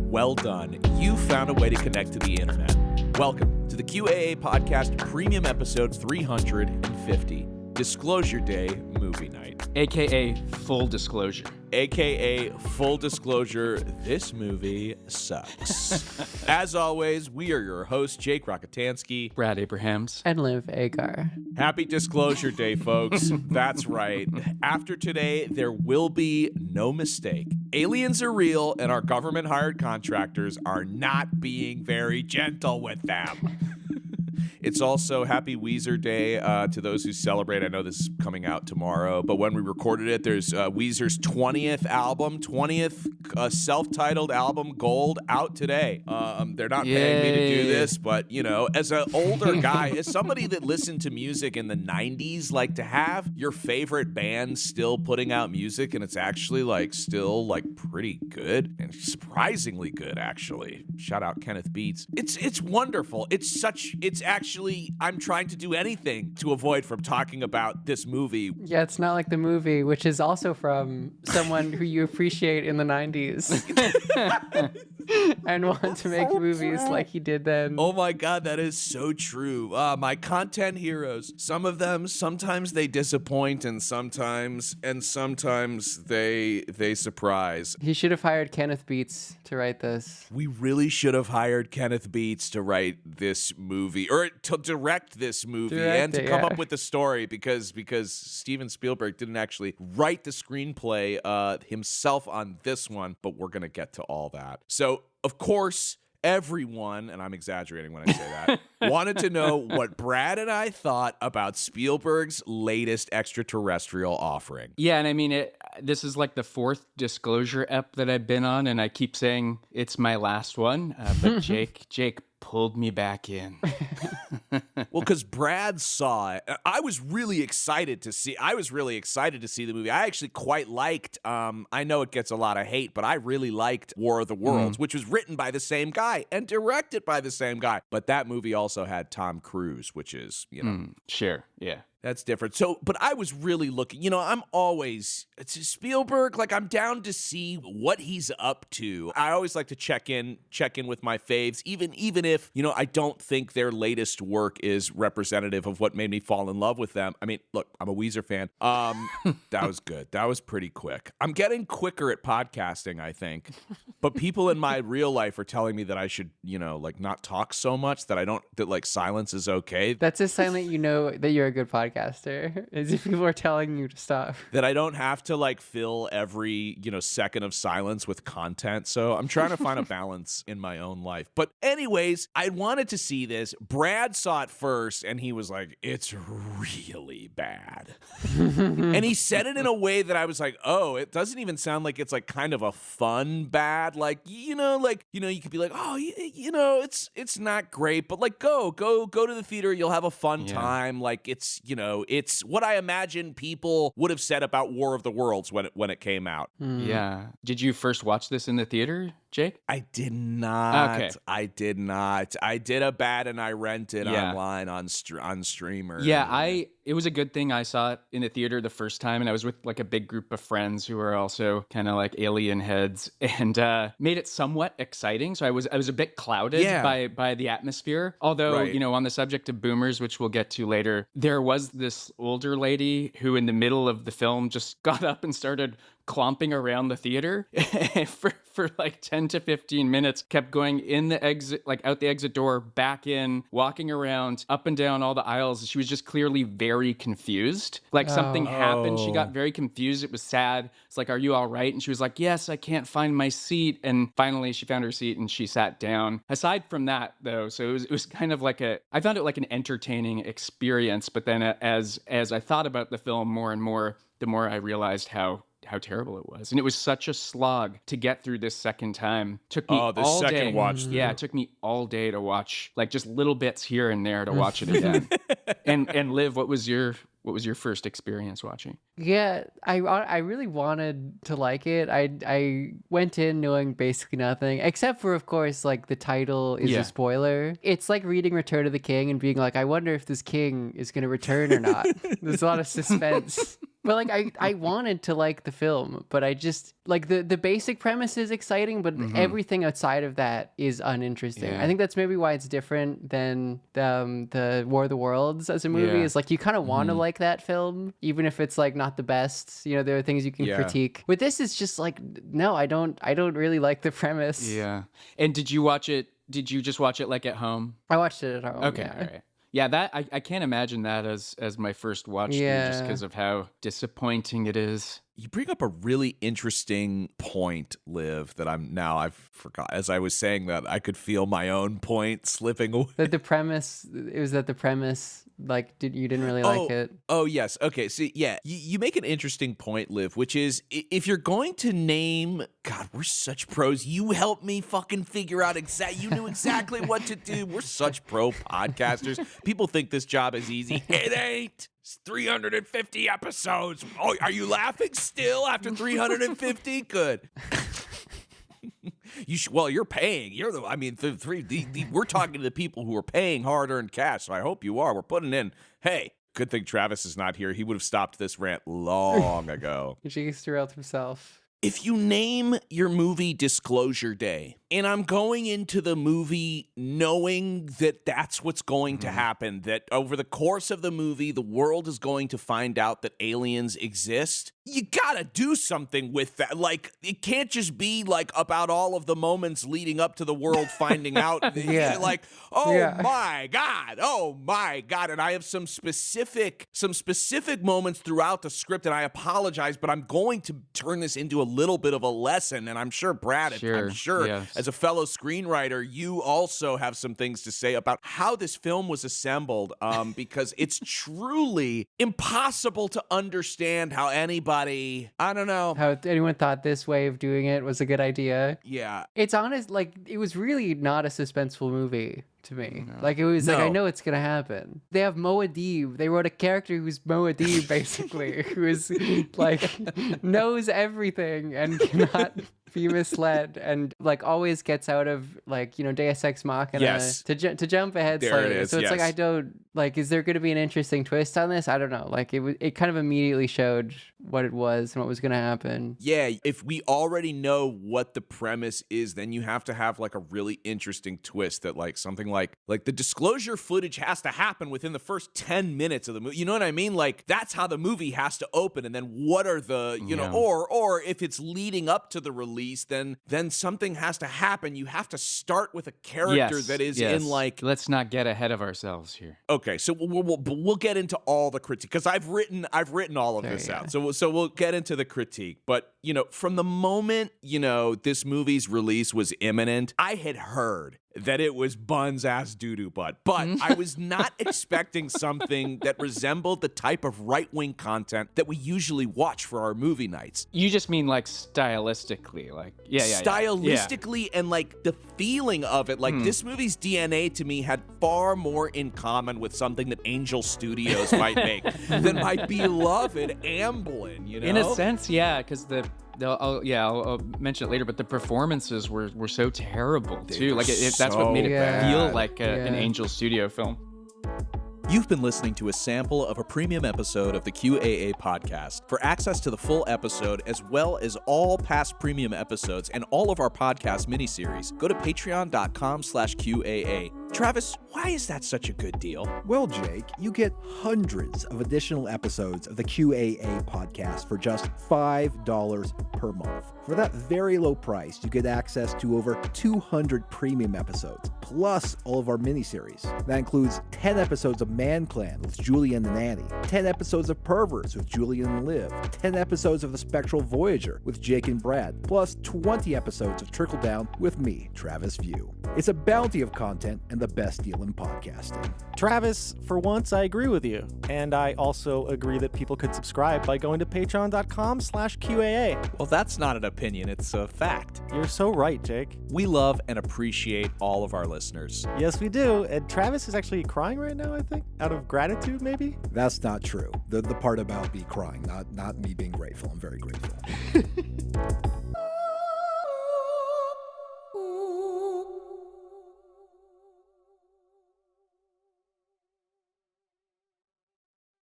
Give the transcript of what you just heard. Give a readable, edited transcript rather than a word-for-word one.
Well done. You found a way to connect to the internet. Welcome to the QAA Podcast Premium Episode 350, Disclosure Day Movie Night. AKA Full Disclosure. AKA Full Disclosure, this movie sucks. As always, we are your hosts, Jake Rockatansky, Brad Abrahams, and Liv Agar. Happy Disclosure Day, folks. That's right. After today, there will be no mistake. Aliens are real, and our government-hired contractors are not being very gentle with them. It's also Happy Weezer Day to those who celebrate. I know this is coming out tomorrow, but when we recorded it, there's Weezer's 20th album, 20th self-titled album, Gold, out today. They're not paying me to do this, but, you know, as an older guy, as somebody that listened to music in the 90s, like to have your favorite band still putting out music and it's actually still pretty good and surprisingly good, actually. Shout out Kenneth Beats. It's wonderful. It's actually, I'm trying to do anything to avoid from talking about this movie. Yeah, it's not like the movie, which is also from someone who you appreciate in the 90s and want to make movies like he did then. Oh my God, that is so true. My content heroes, some of them, sometimes they disappoint and sometimes they surprise. He should have hired Kenneth Beats to write this. We really should have hired Kenneth Beats to write this movie, or to direct this movie, and to come up with the story, because Steven Spielberg didn't actually write the screenplay himself on this one, but we're going to get to all that. So, of course, everyone, and I'm exaggerating when I say that, wanted to know what Brad and I thought about Spielberg's latest extraterrestrial offering. Yeah, and I mean, this is like the fourth disclosure ep that I've been on, and I keep saying it's my last one, but Jake pulled me back in. Well, because Brad saw it. I was really excited to see the movie. I actually quite liked, I know it gets a lot of hate, but I really liked War of the Worlds, which was written by the same guy and directed by the same guy. But that movie also had Tom Cruise, which is, Sure, yeah. That's different. So, but I was really looking, it's Spielberg, I'm down to see what he's up to. I always like to check in with my faves, even if, I don't think their latest work is representative of what made me fall in love with them. I mean, look, I'm a Weezer fan. That was good. That was pretty quick. I'm getting quicker at podcasting, I think. But people in my real life are telling me that I should, not talk so much, that silence is okay. That's a sign that you know that you're a good podcaster, is if people are telling you to stop. That I don't have to fill every, second of silence with content. So I'm trying to find a balance in my own life. But anyways, I wanted to see this. Brad saw it first and he was like, it's really bad. And he said it in a way that I was like, oh, it doesn't even sound like it's kind of a fun bad. You could be like, oh, it's not great, but go to the theater. You'll have a fun time. It's what I imagine people would have said about War of the Worlds when it came out. Yeah. Did you first watch this in the theater, Jake? I did not. Okay. I did not. I did a bad and I rented online on Streamer. Yeah, it was a good thing I saw it in the theater the first time, and I was with a big group of friends who are also kind of alien heads, and made it somewhat exciting. So I was a bit clouded by the atmosphere. Although, on the subject of boomers, which we'll get to later, there was this older lady who in the middle of the film just got up and started clomping around the theater for 10 to 15 minutes, kept going in the exit, out the exit door, back in, walking around up and down all the aisles. She was just clearly very confused. Something happened. She got very confused. It was sad. It's are you all right? And she was like, yes, I can't find my seat. And finally she found her seat and she sat down. Aside from that though, so it was kind of I found it an entertaining experience. But then as I thought about the film more and more, the more I realized how terrible it was. And it was such a slog to get through this second time. Took me the all second day. watch through. Yeah, it took me all day to watch, like just little bits here and there to watch it again. And Liv, what was your first experience watching? Yeah, I really wanted to like it. I went in knowing basically nothing, except for, of course, like the title is a spoiler. It's like reading Return of the King and being like, I wonder if this king is going to return or not. There's a lot of suspense. But like I wanted to like the film, but I just like the basic premise is exciting, but everything outside of that is uninteresting. Yeah. I think that's maybe why it's different than the War of the Worlds as a movie. Is like you kind of want to like that film, even if it's like not the best. You know, there are things you can critique. With this, it's just like no, I don't really like the premise. Yeah. And did you watch it? Did you just watch it like at home? I watched it at home. Okay, Yeah. all right. Yeah, that I can't imagine that as my first watch through, just because of how disappointing it is. You bring up a really interesting point, Liv, that I've forgot. As I was saying that, I could feel my own point slipping away. That the premise, like, you didn't really like it? Oh, yes. Okay, so yeah, you make an interesting point, Liv, which is if you're going to name, God, we're such pros. You helped me fucking figure out you knew exactly what to do. We're such pro podcasters. People think this job is easy. It ain't. It's 350 episodes. Oh, are you laughing still after 350? Good. Well, you're paying. We're talking to the people who are paying hard-earned cash, so I hope you are. We're putting in, hey, good thing Travis is not here. He would have stopped this rant long ago. He derailed himself. If you name your movie Disclosure Day, and I'm going into the movie knowing that that's what's going to happen, that over the course of the movie, the world is going to find out that aliens exist, you gotta do something with that. Like, it can't just be like about all of the moments leading up to the world finding out. Like, my God. And I have some specific moments throughout the script, and I apologize, but I'm going to turn this into a little bit of a lesson, and I'm sure, Brad, as a fellow screenwriter, you also have some things to say about how this film was assembled, because it's truly impossible to understand how anybody, I don't know, how anyone thought this way of doing it was a good idea. Yeah. It's honest, like, it was really not a suspenseful movie to me. Like, it was like, I know it's gonna happen. They have Moadib. They wrote a character who's Moadib, basically, who is like knows everything and cannot be misled, and like always gets out of, like, you know, Deus Ex Machina to jump ahead there slightly. It is, so it's like, I don't like, is there going to be an interesting twist on this? I don't know. Like, it kind of immediately showed what it was and what was going to happen. Yeah, if we already know what the premise is, then you have to have like a really interesting twist that like something like the disclosure footage has to happen within the first 10 minutes of the movie. You know what I mean? Like, that's how the movie has to open, and then what are the, you know, or if it's leading up to the release, then something has to happen. You have to start with a character that is in like. Let's not get ahead of ourselves here. Okay, so we'll get into all the critique, because I've written all of this out. So we'll get into the critique. But, you know, from the moment, you know, this movie's release was imminent, I had heard that it was Bun's ass doo-doo butt. But I was not expecting something that resembled the type of right-wing content that we usually watch for our movie nights. You just mean like stylistically, like stylistically and like the feeling of it. Like this movie's DNA to me had far more in common with something that Angel Studios might make than my beloved Amblin, you know? In a sense, yeah, because I'll mention it later, but the performances were so terrible too. Like that's what made it feel like an Angel Studio film. You've been listening to a sample of a premium episode of the QAA podcast. For access to the full episode, as well as all past premium episodes and all of our podcast miniseries, go to patreon.com/QAA. Travis, why is that such a good deal? Well, Jake, you get hundreds of additional episodes of the QAA podcast for just $5 per month. For that very low price, you get access to over 200 premium episodes, plus all of our miniseries. That includes 10 episodes of Man Clan with Julian and Annie, 10 episodes of Perverts with Julian and Liv, 10 episodes of the Spectral Voyager with Jake and Brad, plus 20 episodes of Trickle Down with me, Travis View. It's a bounty of content, and and the best deal in podcasting. Travis, for once, I agree with you. And I also agree that people could subscribe by going to patreon.com/QAA. Well, that's not an opinion, it's a fact. You're so right, Jake. We love and appreciate all of our listeners. Yes, we do. And Travis is actually crying right now, I think, out of gratitude, maybe? That's not true. The part about me crying, not me being grateful. I'm very grateful.